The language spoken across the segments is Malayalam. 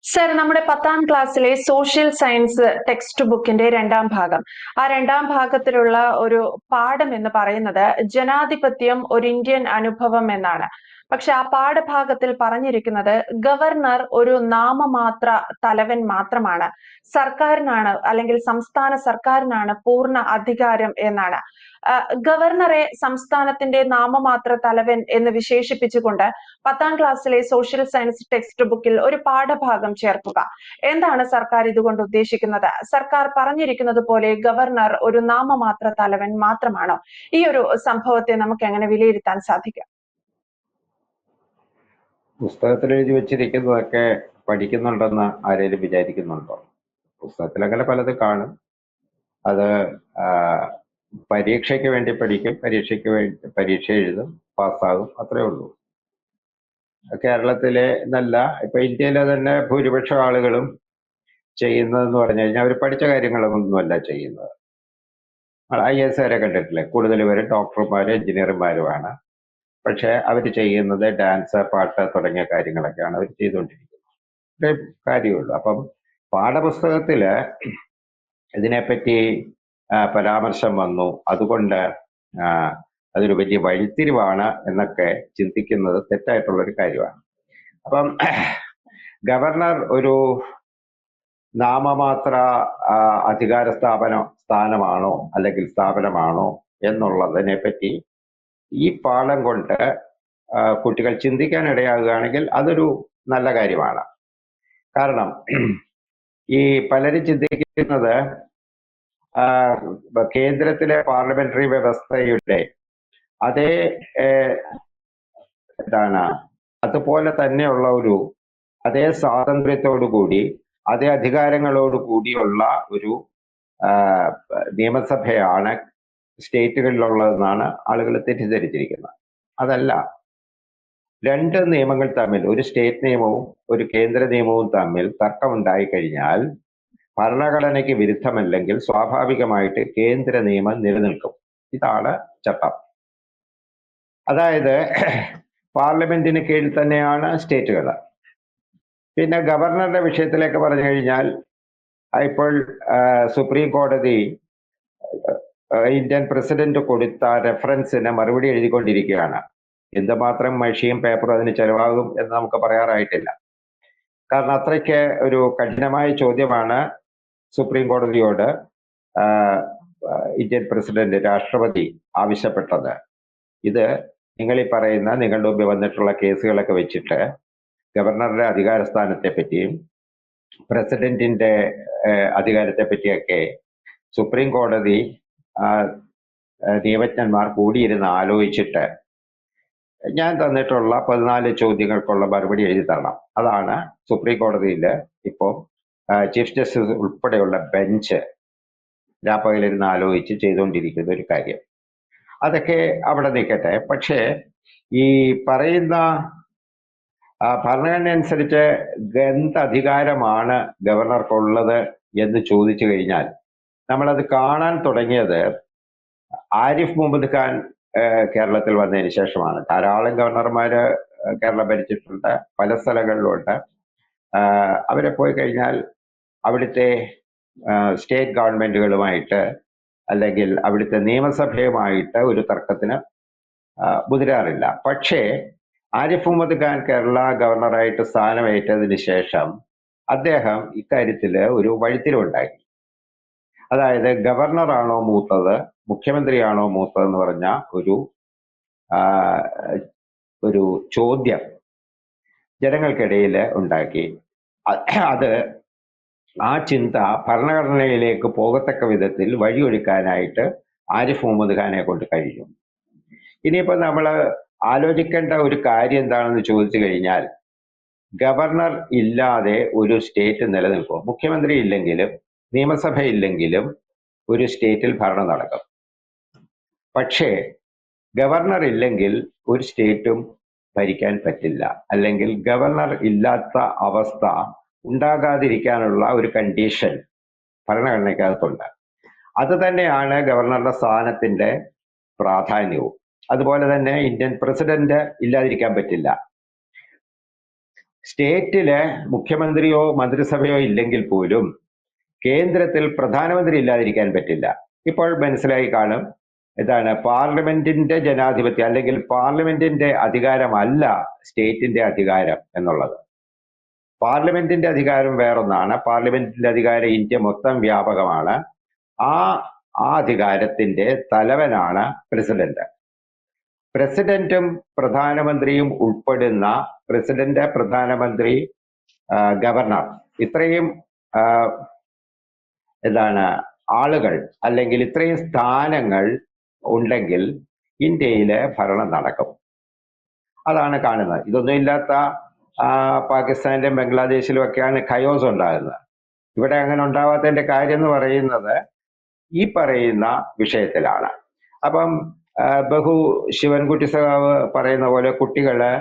സർ, നമ്മുടെ 10ാം ക്ലാസ്സിലെ സോഷ്യൽ സയൻസ് ടെക്സ്റ്റ് ബുക്കിന്റെ 2ാം ഭാഗം, ആ 2ാം ഭാഗത്തിലുള്ള ഒരു പാഠം എന്ന് പറയുന്നത് ജനാധിപത്യം ഒരു ഇന്ത്യൻ അനുഭവം എന്നാണ്. പക്ഷെ ആ പാഠഭാഗത്തിൽ പറഞ്ഞിരിക്കുന്നത് ഗവർണർ ഒരു നാമമാത്ര തലവൻ മാത്രമാണ്, സർക്കാരിനാണ് അല്ലെങ്കിൽ സംസ്ഥാന സർക്കാരിനാണ് പൂർണ്ണ അധികാരം എന്നാണ്. ഗവർണറെ സംസ്ഥാനത്തിന്റെ നാമമാത്ര തലവൻ എന്ന് വിശേഷിപ്പിച്ചുകൊണ്ട് 10ാം ക്ലാസ്സിലെ സോഷ്യൽ സയൻസ് ടെക്സ്റ്റ് ബുക്കിൽ ഒരു പാഠഭാഗം ചേർക്കുക. എന്താണ് സർക്കാർ ഇതുകൊണ്ട് ഉദ്ദേശിക്കുന്നത്? സർക്കാർ പറഞ്ഞിരിക്കുന്നത് പോലെ ഗവർണർ ഒരു നാമമാത്ര തലവൻ മാത്രമാണോ? ഈ ഒരു സംഭവത്തെ നമുക്ക് എങ്ങനെ വിലയിരുത്താൻ സാധിക്കും? പുസ്തകത്തിൽ എഴുതി വെച്ചിരിക്കുന്നതൊക്കെ പഠിക്കുന്നുണ്ടെന്ന് ആരെങ്കിലും വിചാരിക്കുന്നുണ്ടോ? പുസ്തകത്തിൽ അങ്ങനെ പലത് കാണും. അത് പരീക്ഷയ്ക്ക് വേണ്ടി പഠിക്കും, പരീക്ഷ എഴുതും, പാസ്സാകും, അത്രേ ഉള്ളൂ. കേരളത്തിലെ എന്നല്ല, ഇപ്പൊ ഇന്ത്യയിലെ തന്നെ ഭൂരിപക്ഷം ആളുകളും ചെയ്യുന്നതെന്ന് പറഞ്ഞു കഴിഞ്ഞാൽ അവർ പഠിച്ച കാര്യങ്ങളൊന്നുമല്ല ചെയ്യുന്നത്. IAS കണ്ടിട്ടില്ലേ? കൂടുതൽ പേര് ഡോക്ടർമാരും എഞ്ചിനീയർമാരുമാണ്. പക്ഷെ അവർ ചെയ്യുന്നത് ഡാൻസ്, പാട്ട് തുടങ്ങിയ കാര്യങ്ങളൊക്കെയാണ് അവർ ചെയ്തുകൊണ്ടിരിക്കുന്നത്. ഇത്രേ കാര്യമുള്ളൂ. അപ്പം പാഠപുസ്തകത്തില് ഇതിനെപ്പറ്റി പരാമർശം വന്നു, അതുകൊണ്ട് അതൊരു വലിയ വഴിത്തിരിവാണ് എന്നൊക്കെ ചിന്തിക്കുന്നത് തെറ്റായിട്ടുള്ളൊരു കാര്യമാണ്. അപ്പം ഗവർണർ ഒരു നാമമാത്ര അധികാര സ്ഥാനമാണോ അല്ലെങ്കിൽ സ്ഥാപനമാണോ എന്നുള്ളതിനെ പറ്റി ഈ പാഠം കൊണ്ട് കുട്ടികൾ ചിന്തിക്കാൻ ഇടയാകുകയാണെങ്കിൽ അതൊരു നല്ല കാര്യമാണ്. കാരണം ഈ പലരും ചിന്തിക്കുന്നത് കേന്ദ്രത്തിലെ പാർലമെന്ററി വ്യവസ്ഥയുടെ അതേ അതുപോലെ തന്നെയുള്ള അതേ സ്വാതന്ത്ര്യത്തോടു കൂടി അതേ അധികാരങ്ങളോട് കൂടിയുള്ള ഒരു നിയമസഭയാണ് സ്റ്റേറ്റുകളിലുള്ളതെന്നാണ് ആളുകൾ തെറ്റിദ്ധരിച്ചിരിക്കുന്നത്. അതല്ല. രണ്ട് നിയമങ്ങൾ തമ്മിൽ, ഒരു സ്റ്റേറ്റ് നിയമവും ഒരു കേന്ദ്ര നിയമവും തമ്മിൽ തർക്കമുണ്ടായി കഴിഞ്ഞാൽ ഭരണഘടനയ്ക്ക് വിരുദ്ധമല്ലെങ്കിൽ സ്വാഭാവികമായിട്ട് കേന്ദ്ര നിയമം നിലനിൽക്കും. ഇതാണ് ചട്ടം. അതായത് പാർലമെന്റിന് കീഴിൽ തന്നെയാണ് സ്റ്റേറ്റുകൾ. പിന്നെ ഗവർണറുടെ വിഷയത്തിലേക്ക് പറഞ്ഞു കഴിഞ്ഞാൽ, ഇപ്പോൾ സുപ്രീം കോടതി ഇന്ത്യൻ പ്രസിഡന്റ് കൊടുത്ത റെഫറൻസിന് മറുപടി എഴുതിക്കൊണ്ടിരിക്കുകയാണ്. എന്തുമാത്രം മഷിയും പേപ്പറും അതിന് ചെലവാകും എന്ന് നമുക്ക് പറയാറായിട്ടില്ല. കാരണം അത്രയ്ക്ക് ഒരു കഠിനമായ ചോദ്യമാണ് സുപ്രീം കോടതിയോട് ഇന്ത്യൻ പ്രസിഡന്റ്, രാഷ്ട്രപതി ആവശ്യപ്പെട്ടത്. ഇത് നിങ്ങൾ ഈ പറയുന്ന നിങ്ങളുടെ മുമ്പിൽ വന്നിട്ടുള്ള കേസുകളൊക്കെ വെച്ചിട്ട് ഗവർണറുടെ അധികാരസ്ഥാനത്തെ പറ്റിയും പ്രസിഡന്റിന്റെ അധികാരത്തെ പറ്റിയൊക്കെ സുപ്രീം കോടതി നിയമജ്ഞന്മാർ കൂടിയിരുന്ന് ആലോചിച്ചിട്ട് ഞാൻ തന്നിട്ടുള്ള 14 ചോദ്യങ്ങൾക്കുള്ള മറുപടി എഴുതി തരണം. അതാണ് സുപ്രീം കോടതിയിൽ ഇപ്പോൾ ചീഫ് ജസ്റ്റിസ് ഉൾപ്പെടെയുള്ള ബെഞ്ച് രാപ്പകലിരുന്ന് ആലോചിച്ച് ചെയ്തുകൊണ്ടിരിക്കുന്ന ഒരു കാര്യം. അതൊക്കെ അവിടെ നിൽക്കട്ടെ. പക്ഷേ ഈ പറയുന്ന ഭരണഘടന അനുസരിച്ച് അധികാരമാണ് ഗവർണർക്കുള്ളത് എന്ന് ചോദിച്ചു കഴിഞ്ഞാൽ നമ്മളത് കാണാൻ തുടങ്ങിയത് ആരിഫ് മുഹമ്മദ് ഖാൻ കേരളത്തിൽ വന്നതിന് ശേഷമാണ്. ധാരാളം ഗവർണർമാര് കേരളം ഭരിച്ചിട്ടുണ്ട്, പല സ്ഥലങ്ങളിലുണ്ട്. അവരെ പോയി കഴിഞ്ഞാൽ അവിടുത്തെ സ്റ്റേറ്റ് ഗവൺമെന്റുകളുമായിട്ട് അല്ലെങ്കിൽ അവിടുത്തെ നിയമസഭയുമായിട്ട് ഒരു തർക്കത്തിന് മുതിരാറില്ല. പക്ഷേ ആരിഫ് മുഹമ്മദ് ഖാൻ കേരള ഗവർണറായിട്ട് സ്ഥാനമേറ്റതിന് ശേഷം അദ്ദേഹം ഇക്കാര്യത്തിൽ ഒരു വഴിത്തിരിവുണ്ടാക്കി. അതായത് ഗവർണറാണോ മൂത്തത്, മുഖ്യമന്ത്രിയാണോ മൂത്തതെന്ന് പറഞ്ഞ ഒരു ചോദ്യം ജനങ്ങൾക്കിടയിൽ ഉണ്ടാക്കി. അത് ആ ചിന്ത ഭരണഘടനയിലേക്ക് പോകത്തക്ക വിധത്തിൽ വഴിയൊരുക്കാനായിട്ട് ആരിഫ് മുഹമ്മദ് ഖാനെ കൊണ്ട് കഴിഞ്ഞു. ഇനിയിപ്പോൾ നമ്മൾ ആലോചിക്കേണ്ട ഒരു കാര്യം എന്താണെന്ന് ചോദിച്ചു കഴിഞ്ഞാൽ, ഗവർണർ ഇല്ലാതെ ഒരു സ്റ്റേറ്റ് നിലനിൽക്കും. മുഖ്യമന്ത്രി ഇല്ലെങ്കിലും നിയമസഭ ഇല്ലെങ്കിലും ഒരു സ്റ്റേറ്റിൽ ഭരണം നടക്കും. പക്ഷേ ഗവർണർ ഇല്ലെങ്കിൽ ഒരു സ്റ്റേറ്റും ഭരിക്കാൻ പറ്റില്ല. അല്ലെങ്കിൽ ഗവർണർ ഇല്ലാത്ത അവസ്ഥ ഉണ്ടാകാതിരിക്കാനുള്ള ഒരു കണ്ടീഷൻ ഭരണഘടനയ്ക്കകത്തുണ്ട്. അത് തന്നെയാണ് ഗവർണറുടെ സ്ഥാനത്തിന്റെ പ്രാധാന്യവും. അതുപോലെ തന്നെ ഇന്ത്യൻ പ്രസിഡന്റ് ഇല്ലാതിരിക്കാൻ പറ്റില്ല. സ്റ്റേറ്റില് മുഖ്യമന്ത്രിയോ മന്ത്രിസഭയോ ഇല്ലെങ്കിൽ പോലും കേന്ദ്രത്തിൽ പ്രധാനമന്ത്രി ഇല്ലാതിരിക്കാൻ പറ്റില്ല. ഇപ്പോൾ മനസ്സിലായി കാണും ഇതാണ് പാർലമെന്റിന്റെ ജനാധിപത്യം അല്ലെങ്കിൽ പാർലമെന്റിന്റെ അധികാരമല്ല സ്റ്റേറ്റിന്റെ അധികാരം എന്നുള്ളത്. പാർലമെന്റിന്റെ അധികാരം വേറൊന്നാണ്. പാർലമെന്റിന്റെ അധികാരം ഇന്ത്യ മൊത്തം വ്യാപകമാണ്. ആ അധികാരത്തിന്റെ തലവനാണ് പ്രസിഡന്റ്. പ്രസിഡന്റും പ്രധാനമന്ത്രിയും ഉൾപ്പെടുന്ന പ്രസിഡന്റ്, പ്രധാനമന്ത്രി, ഗവർണർ, ഇത്രയും ആളുകൾ അല്ലെങ്കിൽ ഇത്രയും സ്ഥാനങ്ങൾ ഉണ്ടെങ്കിൽ ഇന്ത്യയിലെ ഭരണം നടക്കും. അതാണ് കാണുന്നത്. ഇതൊന്നും ഇല്ലാത്ത പാകിസ്ഥാനിലും ബംഗ്ലാദേശിലും ഒക്കെയാണ് ഖയോസ് ഉണ്ടാകുന്നത്. ഇവിടെ അങ്ങനെ ഉണ്ടാവാത്തതിന്റെ കാര്യം എന്ന് പറയുന്നത് ഈ പറയുന്ന വിഷയത്തിലാണ്. അപ്പം ശിവൻകുട്ടി സഖാവ് പറയുന്ന പോലെ കുട്ടികള്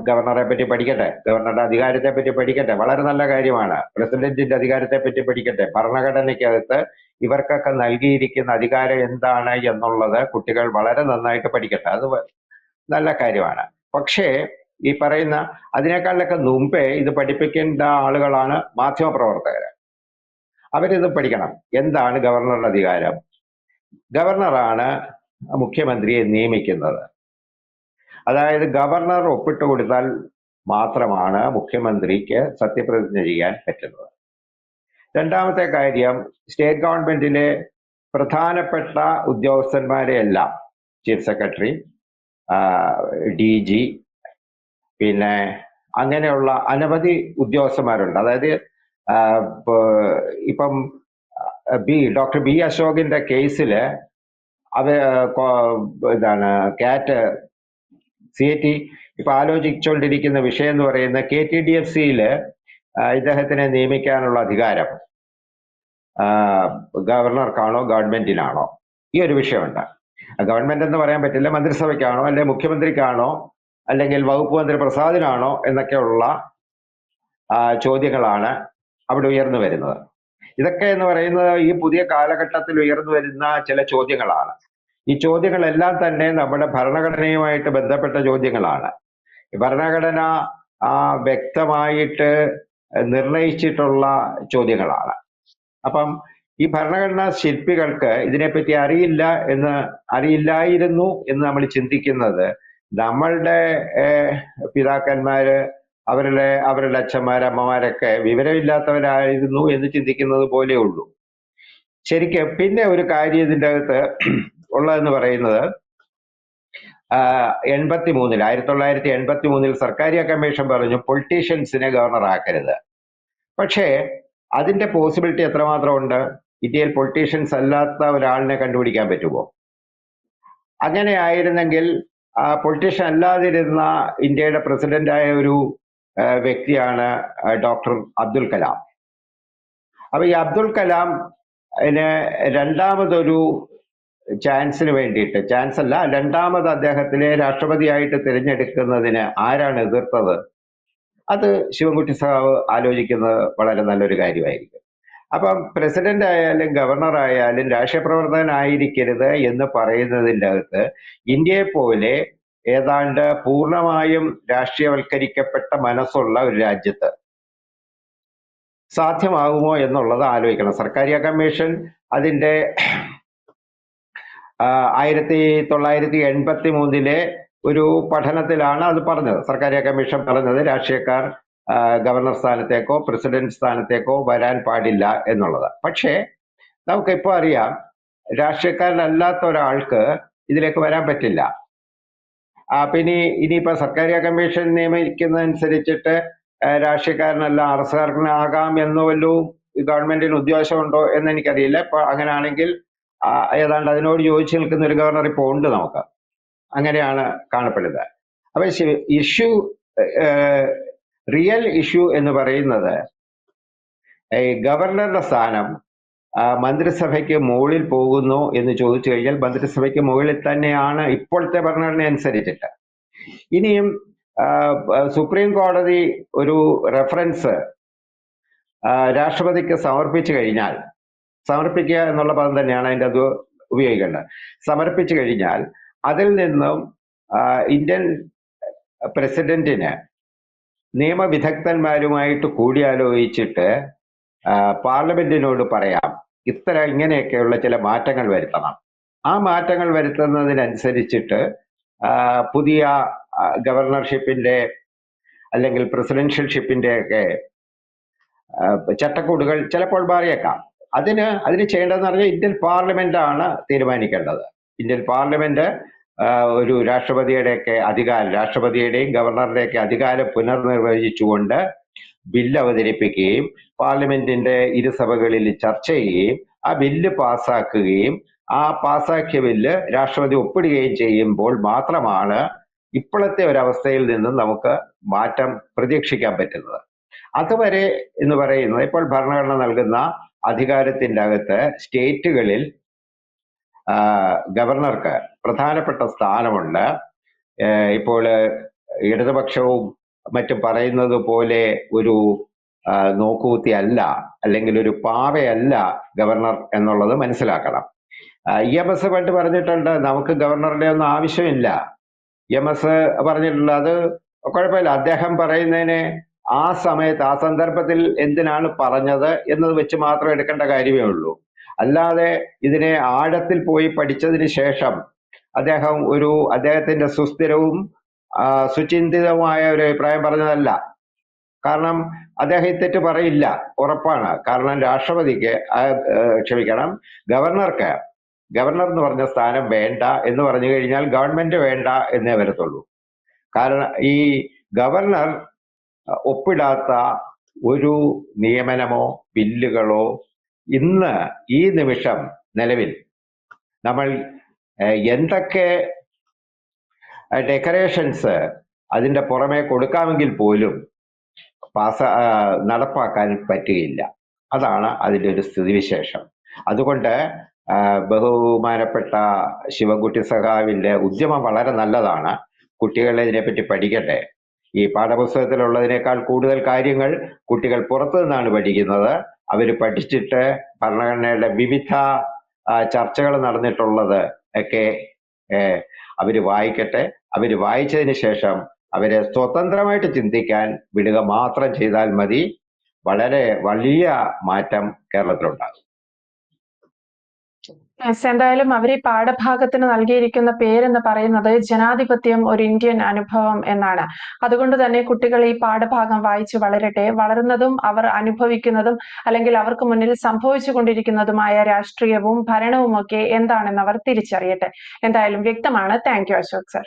ഗവർണറെ പറ്റി പഠിക്കട്ടെ, ഗവർണറുടെ അധികാരത്തെ പറ്റി പഠിക്കട്ടെ, വളരെ നല്ല കാര്യമാണ്. പ്രസിഡന്റിന്റെ അധികാരത്തെ പറ്റി പഠിക്കട്ടെ. ഭരണഘടനയ്ക്കകത്ത് ഇവർക്കൊക്കെ നൽകിയിരിക്കുന്ന അധികാരം എന്താണ് എന്നുള്ളത് കുട്ടികൾ വളരെ നന്നായിട്ട് പഠിക്കട്ടെ, അത് നല്ല കാര്യമാണ്. പക്ഷേ ഈ പറയുന്ന അതിനേക്കാളൊക്കെ മുമ്പേ ഇത് പഠിപ്പിക്കേണ്ട ആളുകളാണ് മാധ്യമപ്രവർത്തകർ. അവരിത് പഠിക്കണം. എന്താണ് ഗവർണറുടെ അധികാരം? ഗവർണറാണ് മുഖ്യമന്ത്രിയെ നിയമിക്കുന്നത്. അതായത് ഗവർണർ ഒപ്പിട്ട് കൊടുത്താൽ മാത്രമാണ് മുഖ്യമന്ത്രിക്ക് സത്യപ്രതിജ്ഞ ചെയ്യാൻ പറ്റുന്നത്. രണ്ടാമത്തെ കാര്യം, സ്റ്റേറ്റ് ഗവൺമെന്റിലെ പ്രധാനപ്പെട്ട ഉദ്യോഗസ്ഥന്മാരെ എല്ലാം ചീഫ് സെക്രട്ടറി, DG, പിന്നെ അങ്ങനെയുള്ള അനവധി ഉദ്യോഗസ്ഥന്മാരുണ്ട്. അതായത് ഇപ്പം ഡോക്ടർ ബി അശോകിന്റെ കേസില് CAT ഇപ്പൊ ആലോചിച്ചുകൊണ്ടിരിക്കുന്ന വിഷയം എന്ന് പറയുന്ന KTDFCയില് ഇദ്ദേഹത്തിനെ നിയമിക്കാനുള്ള അധികാരം ഗവർണർക്കാണോ ഗവൺമെന്റിനാണോ? ഈ ഒരു വിഷയമുണ്ട്. ഗവൺമെന്റ് എന്ന് പറയാൻ പറ്റില്ല, മന്ത്രിസഭയ്ക്കാണോ അല്ലെങ്കിൽ മുഖ്യമന്ത്രിക്കാണോ അല്ലെങ്കിൽ വകുപ്പ് മന്ത്രി പ്രസാദിനാണോ എന്നൊക്കെയുള്ള ചോദ്യങ്ങളാണ് അവിടെ ഉയർന്നു വരുന്നത്. ഇതൊക്കെ എന്ന് പറയുന്നത് ഈ പുതിയ കാലഘട്ടത്തിൽ ഉയർന്നു വരുന്ന ചില ചോദ്യങ്ങളാണ്. ഈ ചോദ്യങ്ങളെല്ലാം തന്നെ നമ്മുടെ ഭരണഘടനയുമായിട്ട് ബന്ധപ്പെട്ട ചോദ്യങ്ങളാണ്. ഭരണഘടന വ്യക്തമായിട്ട് നിർണയിച്ചിട്ടുള്ള ചോദ്യങ്ങളാണ്. അപ്പം ഈ ഭരണഘടനാ ശില്പികൾക്ക് ഇതിനെപ്പറ്റി അറിയില്ലായിരുന്നു എന്ന് നമ്മൾ ചിന്തിക്കുന്നത് നമ്മളുടെ പിതാക്കന്മാര് അവരുടെ അച്ഛന്മാര്, അമ്മമാരൊക്കെ വിവരമില്ലാത്തവരായിരുന്നു എന്ന് ചിന്തിക്കുന്നത് പോലെ ഉള്ളൂ. ശരിക്കും പിന്നെ ഒരു കാര്യം ഇതിൻ്റെ അകത്ത് ഉള്ളതെന്ന് പറയുന്നത് 1983 സർക്കാരിയ കമ്മീഷൻ പറഞ്ഞു പൊളിറ്റീഷ്യൻസിനെ ഗവർണർ ആക്കരുത്. പക്ഷേ അതിന്റെ പോസിബിലിറ്റി എത്രമാത്രം ഉണ്ട്? ഇന്ത്യയിൽ പൊളിറ്റീഷ്യൻസ് അല്ലാത്ത ഒരാളിനെ കണ്ടുപിടിക്കാൻ പറ്റുമോ? അങ്ങനെ ആയിരുന്നെങ്കിൽ പൊളിറ്റീഷ്യൻ അല്ലാതിരുന്ന ഇന്ത്യയുടെ പ്രസിഡന്റായ ഒരു വ്യക്തിയാണ് ഡോക്ടർ അബ്ദുൽ കലാം. അപ്പൊ ഈ അബ്ദുൽ കലാം രണ്ടാമതൊരു ചാൻസിന് വേണ്ടിയിട്ട്, രണ്ടാമത് അദ്ദേഹത്തിനെ രാഷ്ട്രപതിയായിട്ട് തിരഞ്ഞെടുക്കുന്നതിന് ആരാണ് എതിർത്തത്? അത് ശിവൻകുട്ടി സഖാവ് ആലോചിക്കുന്നത് വളരെ നല്ലൊരു കാര്യമായിരിക്കും. അപ്പം പ്രസിഡന്റ് ആയാലും ഗവർണർ ആയാലും രാഷ്ട്രീയ പ്രവർത്തകനായിരിക്കരുത് എന്ന് പറയുന്നതിൻ്റെ അകത്ത് ഇന്ത്യയെ പോലെ ഏതാണ്ട് പൂർണ്ണമായും രാഷ്ട്രീയവൽക്കരിക്കപ്പെട്ട മനസ്സുള്ള ഒരു രാജ്യത്ത് സാധ്യമാകുമോ എന്നുള്ളത് ആലോചിക്കണം. സർക്കാരിയ കമ്മീഷൻ അതിൻ്റെ 1983 ഒരു പഠനത്തിലാണ് അത് പറഞ്ഞത്. സർക്കാരിയ കമ്മീഷൻ പറഞ്ഞത് രാഷ്ട്രീയക്കാർ ഗവർണർ സ്ഥാനത്തേക്കോ പ്രസിഡന്റ് സ്ഥാനത്തേക്കോ വരാൻ പാടില്ല എന്നുള്ളത്. പക്ഷേ നമുക്കിപ്പോൾ അറിയാം രാഷ്ട്രീയക്കാരനല്ലാത്ത ഒരാൾക്ക് ഇതിലേക്ക് വരാൻ പറ്റില്ല. പിന്നെ ഇനിയിപ്പോ സർക്കാരിയ കമ്മീഷൻ നിയമിക്കുന്നതനുസരിച്ചിട്ട് രാഷ്ട്രീയക്കാരനല്ല അറസ്റ്റുകാരനാകാം എന്ന് വല്ലതും ഗവൺമെന്റിന് ഉദ്ദേശമുണ്ടോ എന്ന് എനിക്കറിയില്ല. ഇപ്പൊ അങ്ങനെയാണെങ്കിൽ ഏതാണ്ട് അതിനോട് യോജിച്ച് നിൽക്കുന്ന ഒരു ഗവർണർ ഇപ്പോൾ ഉണ്ട് നമുക്ക്. അങ്ങനെയാണ് കാണപ്പെടുന്നത്. അപ്പൊ റിയൽ ഇഷ്യൂ എന്ന് പറയുന്നത് ഗവർണറുടെ സ്ഥാനം മന്ത്രിസഭയ്ക്ക് മുകളിൽ പോകുന്നു എന്ന് ചോദിച്ചു കഴിഞ്ഞാൽ മന്ത്രിസഭയ്ക്ക് മുകളിൽ തന്നെയാണ് ഇപ്പോഴത്തെ ഭരണഘടന അനുസരിച്ചിട്ട്. ഇനിയും സുപ്രീം കോടതി ഒരു റെഫറൻസ് രാഷ്ട്രപതിക്ക് സമർപ്പിക്കുക എന്നുള്ള പദം തന്നെയാണ് അതിൻ്റെ അത് ഉപയോഗിക്കേണ്ടത്. സമർപ്പിച്ചു കഴിഞ്ഞാൽ അതിൽ നിന്നും ഇന്ത്യൻ പ്രസിഡന്റിന് നിയമവിദഗ്ധന്മാരുമായിട്ട് കൂടിയാലോചിച്ചിട്ട് പാർലമെന്റിനോട് പറയാം ഇങ്ങനെയൊക്കെയുള്ള ചില മാറ്റങ്ങൾ വരുത്തണം. ആ മാറ്റങ്ങൾ വരുത്തുന്നതിനനുസരിച്ചിട്ട് പുതിയ ഗവർണർഷിപ്പിന്റെ അല്ലെങ്കിൽ പ്രസിഡൻഷ്യൽഷിപ്പിന്റെ ഒക്കെ ചട്ടക്കൂടുകൾ ചിലപ്പോൾ മാറിയേക്കാം. അതിന് ചെയ്യേണ്ടതെന്ന് പറഞ്ഞാൽ ഇന്ത്യൻ പാർലമെന്റ് ആണ് തീരുമാനിക്കേണ്ടത്. ഇന്ത്യൻ പാർലമെന്റ് ഒരു രാഷ്ട്രപതിയുടെയും ഗവർണറുടെയൊക്കെ അധികാരം പുനർനിർവചിച്ചുകൊണ്ട് ബില്ല് അവതരിപ്പിക്കുകയും പാർലമെന്റിന്റെ ഇരുസഭകളിൽ ചർച്ച ചെയ്യുകയും ആ ബില്ല് പാസ്സാക്കുകയും ആ പാസ്സാക്കിയ ബില്ല് രാഷ്ട്രപതി ഒപ്പിടുകയും ചെയ്യുമ്പോൾ മാത്രമാണ് ഇപ്പോഴത്തെ ഒരവസ്ഥയിൽ നിന്നും നമുക്ക് മാറ്റം പ്രതീക്ഷിക്കാൻ പറ്റുന്നത്. അതുവരെ എന്ന് പറയുന്നത് ഇപ്പോൾ ഭരണഘടന നൽകുന്ന അധികാരത്തിന്റെ അകത്ത് സ്റ്റേറ്റുകളിൽ ഗവർണർക്ക് പ്രധാനപ്പെട്ട സ്ഥാനമുണ്ട്. ഇപ്പോൾ ഇടതുപക്ഷവും മറ്റും പറയുന്നത് പോലെ ഒരു നോക്കുകുത്തി അല്ല, അല്ലെങ്കിൽ ഒരു പാവയല്ല ഗവർണർ എന്നുള്ളത് മനസ്സിലാക്കണം. EMS പണ്ട് പറഞ്ഞിട്ടുണ്ട് നമുക്ക് ഗവർണറുടെ ഒന്നും ആവശ്യമില്ല. EMS പറഞ്ഞിട്ടുണ്ട് അത് കുഴപ്പമില്ല, അദ്ദേഹം പറയുന്നതിനെ ആ സമയത്ത് ആ സന്ദർഭത്തിൽ എന്തിനാണ് പറഞ്ഞത് എന്നത് വെച്ച് മാത്രം എടുക്കേണ്ട കാര്യമേ ഉള്ളൂ. അല്ലാതെ ഇതിനെ ആഴത്തിൽ പോയി പഠിച്ചതിന് ശേഷം അദ്ദേഹത്തിന്റെ സുസ്ഥിരവും സുചിന്തിതവുമായ ഒരു അഭിപ്രായം പറഞ്ഞതല്ല. കാരണം അദ്ദേഹം ഈ തെറ്റ് പറയില്ല, ഉറപ്പാണ്. കാരണം ഗവർണർ എന്ന് പറഞ്ഞ സ്ഥാനം വേണ്ട എന്ന് പറഞ്ഞു കഴിഞ്ഞാൽ ഗവൺമെന്റ് വേണ്ട എന്നേ വരത്തുള്ളൂ. കാരണം ഈ ഗവർണർ ഒപ്പിടാത്ത ഒരു നിയമനമോ ബില്ലുകളോ ഇന്ന് ഈ നിമിഷം നിലവിൽ നമ്മൾ എന്തൊക്കെ ഡെക്കറേഷൻസ് അതിന്റെ പുറമെ കൊടുക്കാമെങ്കിൽ പോലും നടപ്പാക്കാൻ പറ്റുകയില്ല. അതാണ് അതിൻ്റെ ഒരു സ്ഥിതിവിശേഷം. അതുകൊണ്ട് ബഹുമാനപ്പെട്ട ശിവൻകുട്ടി സഖാവിന്റെ ഉദ്യമം വളരെ നല്ലതാണ്. കുട്ടികൾ ഇതിനെപ്പറ്റി പഠിക്കട്ടെ. ഈ പാഠപുസ്തകത്തിലുള്ളതിനേക്കാൾ കൂടുതൽ കാര്യങ്ങൾ കുട്ടികൾ പുറത്തു നിന്നാണ് പഠിക്കുന്നത്. അവർ പഠിച്ചിട്ട് ഭരണഘടനയുടെ വിവിധ ചർച്ചകൾ നടന്നിട്ടുള്ളത് ഒക്കെ അവർ വായിക്കട്ടെ. അവർ വായിച്ചതിന് ശേഷം അവരെ സ്വതന്ത്രമായിട്ട് ചിന്തിക്കാൻ വിടുക മാത്രം ചെയ്താൽ മതി. വളരെ വലിയ മാറ്റം കേരളത്തിലുണ്ടാകും. എന്തായാലും അവർ ഈ പാഠഭാഗത്തിന് നൽകിയിരിക്കുന്ന പേരെന്ന് പറയുന്നത് ജനാധിപത്യം ഒരു ഇന്ത്യൻ അനുഭവം എന്നാണ്. അതുകൊണ്ട് തന്നെ കുട്ടികൾ ഈ പാഠഭാഗം വായിച്ച് വളരട്ടെ. വളർന്നതും അവർ അനുഭവിക്കുന്നതും അല്ലെങ്കിൽ അവർക്ക് മുന്നിൽ സംഭവിച്ചു കൊണ്ടിരിക്കുന്നതുമായ രാഷ്ട്രീയവും ഭരണവും ഒക്കെ എന്താണെന്ന് അവർ തിരിച്ചറിയട്ടെ. എന്തായാലും വ്യക്തമാണ്. Thank you Ashok sir.